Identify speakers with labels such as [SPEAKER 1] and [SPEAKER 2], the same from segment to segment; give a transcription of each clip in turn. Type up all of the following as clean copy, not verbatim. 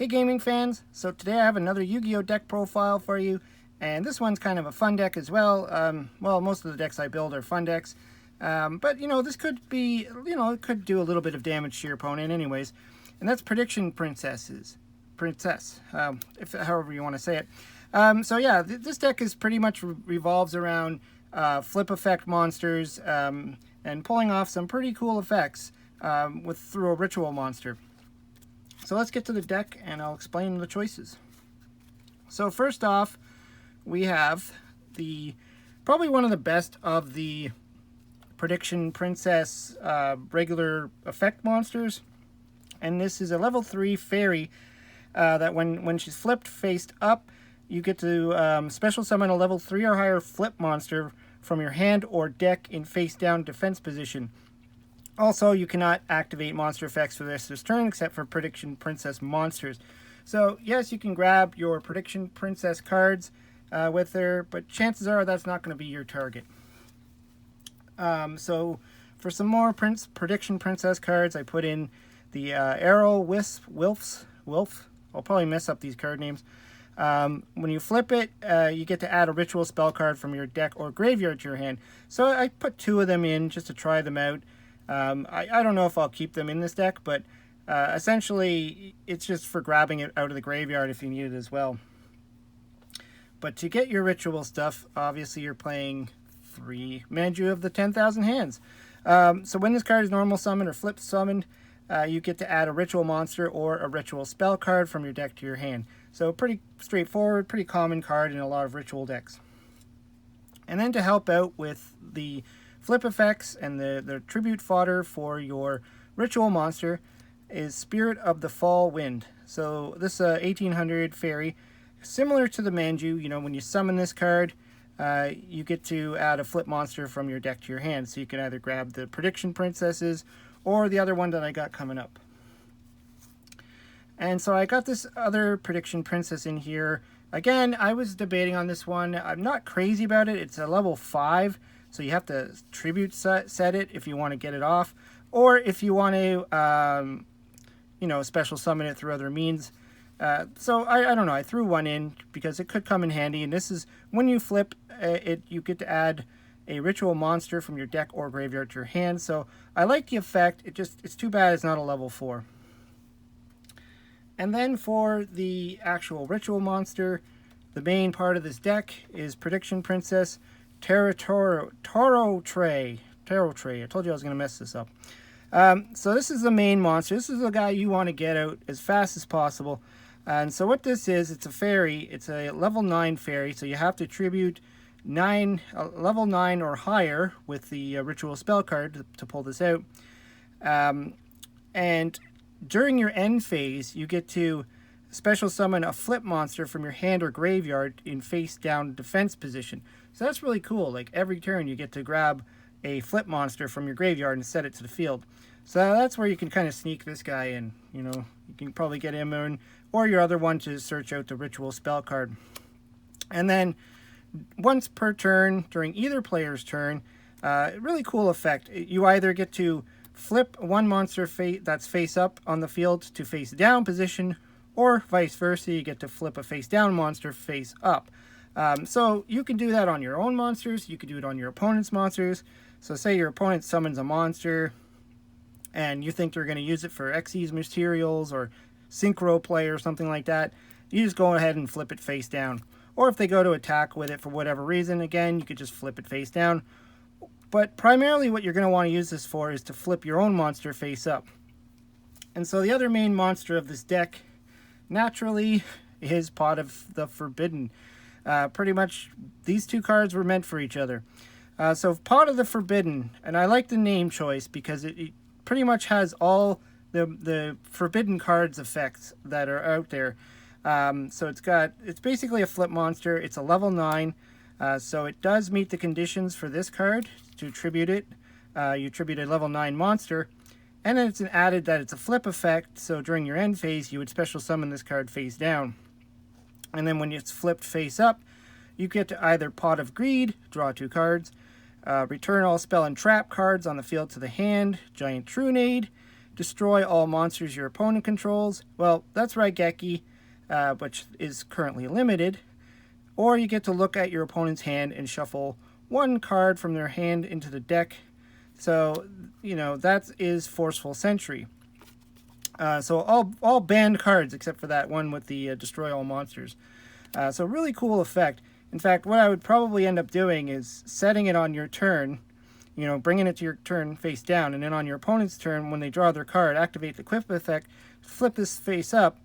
[SPEAKER 1] Hey gaming fans, so today I have another Yu-Gi-Oh deck profile for you, and this one's kind of a fun deck as well. Well, most of the decks I build are fun decks, but this could be, it could do a little bit of damage to your opponent anyways, and that's Prediction Princess, if however you want to say it. So yeah, this deck is pretty much revolves around flip effect monsters and pulling off some pretty cool effects through a ritual monster. So let's get to the deck and I'll explain the choices. So first off, we have probably one of the best of the Prediction Princess regular effect monsters. And this is a level 3 fairy that when she's flipped faced up, you get to special summon a level 3 or higher flip monster from your hand or deck in face down defense position. Also, you cannot activate monster effects for this turn except for Prediction Princess monsters. So, yes, you can grab your Prediction Princess cards with her, but chances are that's not going to be your target. So, for some more Prediction Princess cards, I put in the Arrow Wilf. I'll probably mess up these card names. When you flip it, you get to add a ritual spell card from your deck or graveyard to your hand. So I put 2 of them in just to try them out. I don't know if I'll keep them in this deck, but essentially it's just for grabbing it out of the graveyard if you need it as well. But to get your ritual stuff, obviously you're playing 3 Manju of the 10,000 Hands. So when this card is normal summoned or flip summoned, you get to add a ritual monster or a ritual spell card from your deck to your hand. So pretty straightforward, pretty common card in a lot of ritual decks. And then to help out with the flip effects and the tribute fodder for your ritual monster is Spirit of the Fall Wind. So this 1800 fairy, similar to the Manju. When you summon this card, you get to add a flip monster from your deck to your hand. So you can either grab the Prediction Princesses or the other one that I got coming up. And so I got this other Prediction Princess in here. Again, I was debating on this one. I'm not crazy about it. It's a level 5. So you have to tribute set it if you want to get it off, or if you want to, special summon it through other means. So I don't know. I threw one in because it could come in handy. And this is when you flip it, you get to add a ritual monster from your deck or graveyard to your hand. So I like the effect. It's too bad it's not a level 4. And then for the actual ritual monster, the main part of this deck is Prediction Princess Taro Tray. I told you I was going to mess this up. So this is the main monster. This is the guy you want to get out as fast as possible. And so what this is, it's a fairy. It's a level 9 fairy. So you have to tribute level 9 or higher with the ritual spell card to pull this out. And during your end phase, you get to special summon a flip monster from your hand or graveyard in face down defense position. So that's really cool. Like every turn you get to grab a flip monster from your graveyard and set it to the field. So that's where you can kind of sneak this guy in. You can probably get him in, or your other one to search out the ritual spell card. And then once per turn during either player's turn, really cool effect. You either get to flip one monster that's face up on the field to face down position, or vice versa, you get to flip a face down monster face up. So you can do that on your own monsters. You can do it on your opponent's monsters. So say your opponent summons a monster and you think they're going to use it for Xyz materials or synchro play or something like that. You just go ahead and flip it face down. Or if they go to attack with it for whatever reason, again, you could just flip it face down. But primarily what you're going to want to use this for is to flip your own monster face up. And so the other main monster of this deck, naturally, is Pot of the Forbidden. Pretty much these 2 cards were meant for each other. So Pot of the Forbidden, and I like the name choice because it pretty much has all the Forbidden cards effects that are out there. So it's basically a flip monster. It's a level 9. So it does meet the conditions for this card to tribute it. You tribute a level 9 monster. And then it's added that it's a flip effect. So during your end phase, you would special summon this card face down. And then when it's flipped face up, you get to either Pot of Greed, draw 2 cards, return all spell and trap cards on the field to the hand, Giant Trunade, destroy all monsters your opponent controls. Well, that's Raigeki, which is currently limited. Or you get to look at your opponent's hand and shuffle one card from their hand into the deck. So, you know, that is Forceful Sentry. So all banned cards except for that one with the destroy all monsters. So really cool effect. In fact, what I would probably end up doing is setting it on your turn, you know, bringing it to your turn face down, and then on your opponent's turn, when they draw their card, activate the equip effect, flip this face up,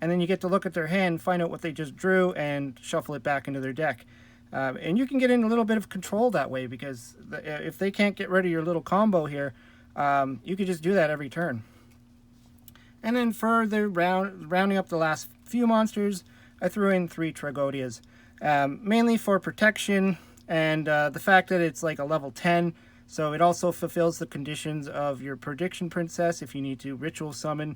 [SPEAKER 1] and then you get to look at their hand, find out what they just drew, and shuffle it back into their deck. And you can get in a little bit of control that way, because if they can't get rid of your little combo here, you could just do that every turn. And then for the rounding up the last few monsters, I threw in 3 Tragodias, mainly for protection and the fact that it's like a level 10, so it also fulfills the conditions of your Prediction Princess if you need to ritual summon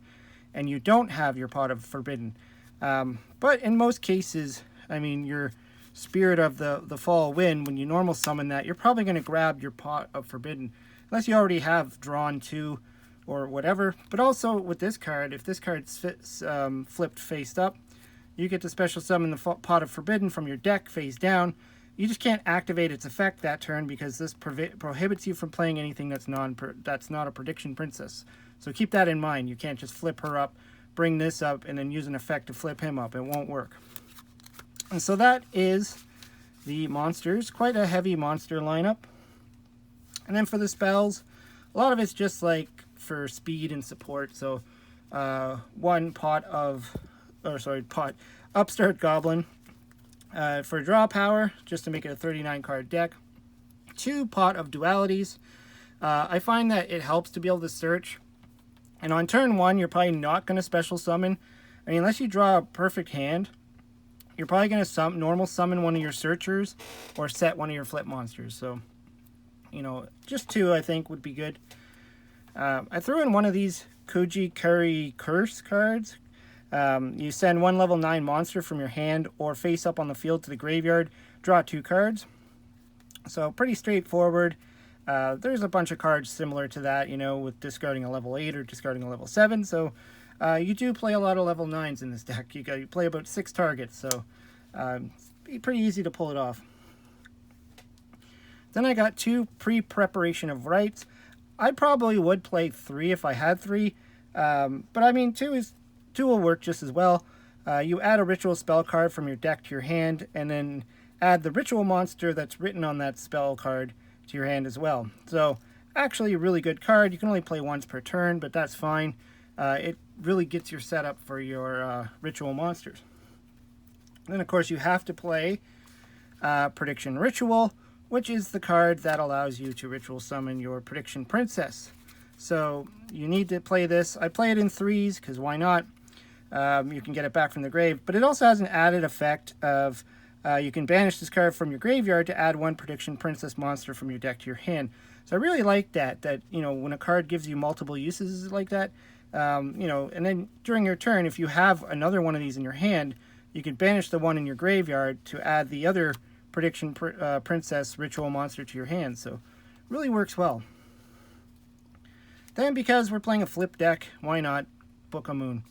[SPEAKER 1] and you don't have your Pot of Forbidden. But in most cases, I mean, your Spirit of the Fall Wind, when you normal summon that, you're probably going to grab your Pot of Forbidden, unless you already have drawn 2 or whatever. But also with this card, if this card's flipped face up, you get to special summon the Pot of Forbidden from your deck face down. You just can't activate its effect that turn because this prohibits you from playing anything that's not a Prediction Princess. So keep that in mind. You can't just flip her up, bring this up, and then use an effect to flip him up. It won't work. And so that is the monsters. Quite a heavy monster lineup. And then for the spells, a lot of it's just like for speed and support. So one Upstart Goblin for draw power, just to make it a 39 card deck. 2 Pot of Dualities. I find that it helps to be able to search. And on turn 1, you're probably not going to special summon. I mean, unless you draw a perfect hand, you're probably going to normal summon one of your searchers or set one of your flip monsters. So, you know, just 2 I think would be good. I threw in one of these Kujikuri Curse cards. You send 1 level 9 monster from your hand or face up on the field to the graveyard, draw 2 cards. So pretty straightforward. There's a bunch of cards similar to that, you know, with discarding a level 8 or discarding a level 7. So you do play a lot of level 9s in this deck. You play about 6 targets, so it's pretty easy to pull it off. Then I got 2 Pre-Preparation of Rites. I probably would play 3 if I had 3, but I mean 2 will work just as well. You add a ritual spell card from your deck to your hand, and then add the ritual monster that's written on that spell card to your hand as well. So actually a really good card. You can only play once per turn, but that's fine. It really gets your setup for your ritual monsters. And then of course you have to play Prediction Ritual, which is the card that allows you to ritual summon your Prediction Princess. So you need to play this. I play it in 3s because why not? You can get it back from the grave, but it also has an added effect of you can banish this card from your graveyard to add 1 Prediction Princess monster from your deck to your hand. So I really like that you know, when a card gives you multiple uses like that, you know, and then during your turn, if you have another one of these in your hand, you can banish the one in your graveyard to add the other Prediction Princess ritual monster to your hand. So really works well. Then because we're playing a flip deck, why not Book of Moon?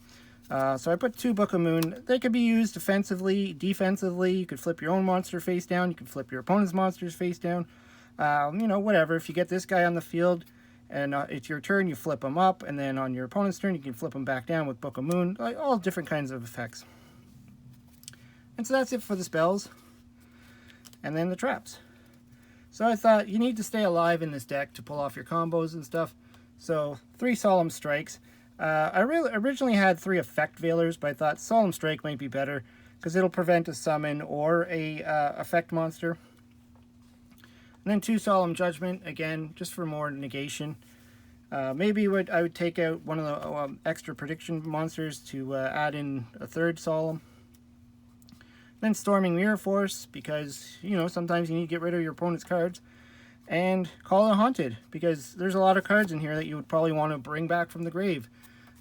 [SPEAKER 1] So I put 2 Book of Moon. They could be used offensively, defensively. You could flip your own monster face down. You can flip your opponent's monsters face down. You know, whatever. If you get this guy on the field and it's your turn, you flip him up. And then on your opponent's turn, you can flip him back down with Book of Moon. Like, all different kinds of effects. And so that's it for the spells. And then the traps. So I thought you need to stay alive in this deck to pull off your combos and stuff. So 3 Solemn Strikes. I originally had 3 Effect Veilers, but I thought Solemn Strike might be better because it'll prevent a summon or a effect monster. And then 2 Solemn Judgment, again, just for more negation. Maybe I would take out one of the extra prediction monsters to add in a 3rd Solemn. Then Storming Mirror Force, because, you know, sometimes you need to get rid of your opponent's cards. And Call of Haunted, because there's a lot of cards in here that you would probably want to bring back from the grave.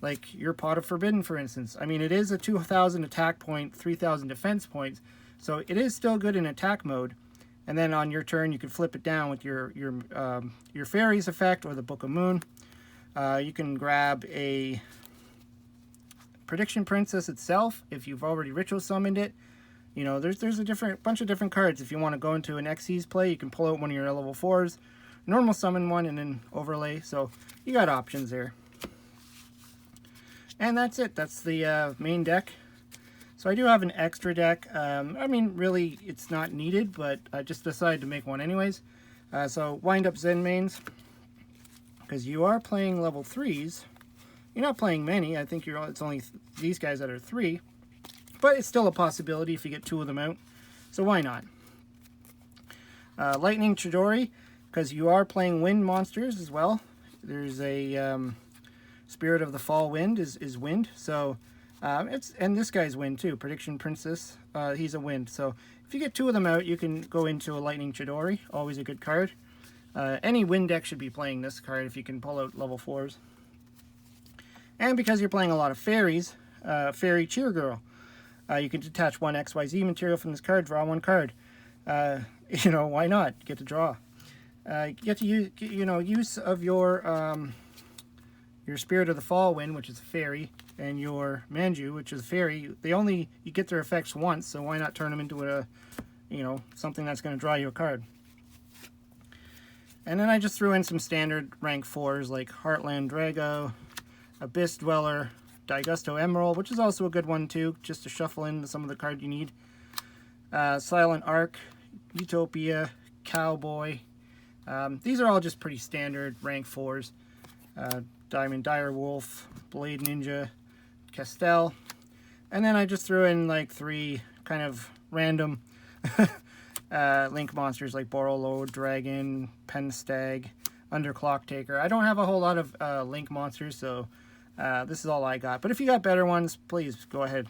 [SPEAKER 1] Like your Pot of Forbidden, for instance. I mean, it is a 2,000 attack point, 3,000 defense points, so it is still good in attack mode. And then on your turn, you can flip it down with your Fairies effect or the Book of Moon. You can grab a Prediction Princess itself if you've already ritual summoned it. You know, there's a bunch of different cards. If you want to go into an Xyz play, you can pull out one of your level 4s, normal summon one, and then overlay. So you got options there. And that's it. That's the main deck. So I do have an extra deck. I mean, really, it's not needed, but I just decided to make one anyways. So Wind Up Zenmaines, because you are playing level 3s. You're not playing many. I think it's only these guys that are 3. But it's still a possibility if you get 2 of them out. So why not? Lightning Chidori, because you are playing wind monsters as well. There's a Spirit of the Fall Wind is wind. So and this guy's wind too. Prediction Princess, he's a wind. So if you get 2 of them out, you can go into a Lightning Chidori. Always a good card. Any wind deck should be playing this card if you can pull out level 4s. And because you're playing a lot of fairies, Fairy Cheer Girl. You can detach 1 XYZ material from this card, draw 1 card. You know, why not? You get to draw. You get to use, use of your Spirit of the Fall Wind, which is a fairy, and your Manju, which is a fairy. You get their effects once, so why not turn them into a, something that's going to draw you a card. And then I just threw in some standard rank 4s like Heartland Drago, Abyss Dweller, Daigusto Emerald, which is also a good one too, just to shuffle in some of the cards you need. Silent Arc, Utopia, Cowboy. These are all just pretty standard rank 4s. Diamond Direwolf, Blade Ninja, Castell. And then I just threw in like 3 kind of random Link monsters like Borolo Dragon, Penstag, Underclock Taker. I don't have a whole lot of Link monsters, so this is all I got. But if you got better ones, please go ahead.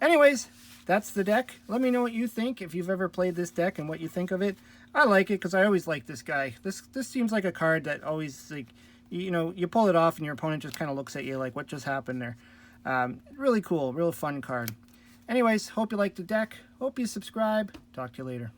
[SPEAKER 1] Anyways, that's the deck. Let me know what you think, if you've ever played this deck and what you think of it. I like it because I always like this guy. This seems like a card that always, like, you pull it off and your opponent just kind of looks at you like, what just happened there? Really cool, real fun card. Anyways, hope you liked the deck. Hope you subscribe. Talk to you later.